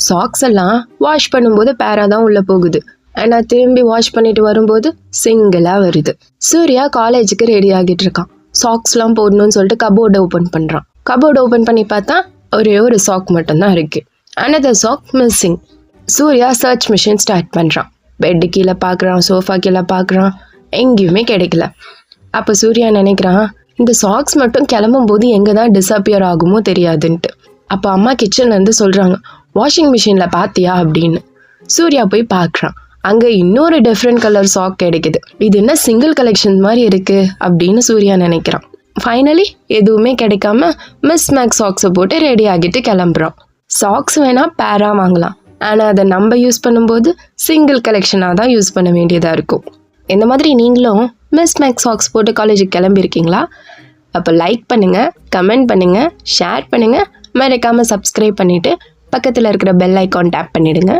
Socks எல்லாம் wash பண்ணும்போது பேரா தான் உள்ள போகுது. ஆனால் திரும்பி வாஷ் பண்ணிட்டு வரும்போது சிங்கிளாக வருது. சூர்யா காலேஜுக்கு ரெடி ஆகிட்டு இருக்கான். சாக்ஸ்லாம் போடணும்னு சொல்லிட்டு கபோர்டை ஓப்பன் பண்ணுறான். கபோர்டை ஓப்பன் பண்ணி பார்த்தா ஒரே ஒரு சாக் மட்டும்தான் இருக்கு. Another sock missing. Surya search mission start பண்ணுறான். பெட்டு கீழே பார்க்குறான், சோஃபா கீழே பார்க்குறான், எங்கேயுமே கிடைக்கல. அப்போ சூர்யா நினைக்கிறான், இந்த சாக்ஸ் மட்டும் கிளம்பும் போது எங்கே தான் டிஸப்பியர் ஆகுமோ தெரியாதுன்ட்டு. அப்போ அம்மா கிச்சன்லேருந்து சொல்கிறாங்க, வாஷிங் மிஷினில் பார்த்தியா அப்படின்னு. சூர்யா போய் பார்க்குறான். அங்கே இன்னொரு டிஃப்ரெண்ட் கலர் சாக் கிடைக்குது. இது என்ன சிங்கிள் கலெக்ஷன் மாதிரி இருக்குது அப்படின்னு சூர்யா நினைக்கிறான். ஃபைனலி எதுவுமே கிடைக்காம மிஸ் மேக்ஸ் சாக்ஸை போட்டு ரெடி ஆகிட்டு கிளம்புறான். சாக்ஸ் வேணால் பேரா வாங்கலாம், ஆனால் அதை நம்ம யூஸ் பண்ணும்போது சிங்கிள் கலெக்ஷனாக தான் யூஸ் பண்ண வேண்டியதாக இருக்கும். இந்த மாதிரி நீங்களும் மிஸ் மேக்ஸ் சாக்ஸ் போட்டு காலேஜுக்கு கிளம்பியிருக்கீங்களா? அப்போ லைக் பண்ணுங்கள், கமெண்ட் பண்ணுங்கள், ஷேர் பண்ணுங்கள், மறக்காமல் சப்ஸ்கிரைப் பண்ணிவிட்டு பக்கத்தில் இருக்கிற பெல் ஐக்கான் டேப் பண்ணிவிடுங்க.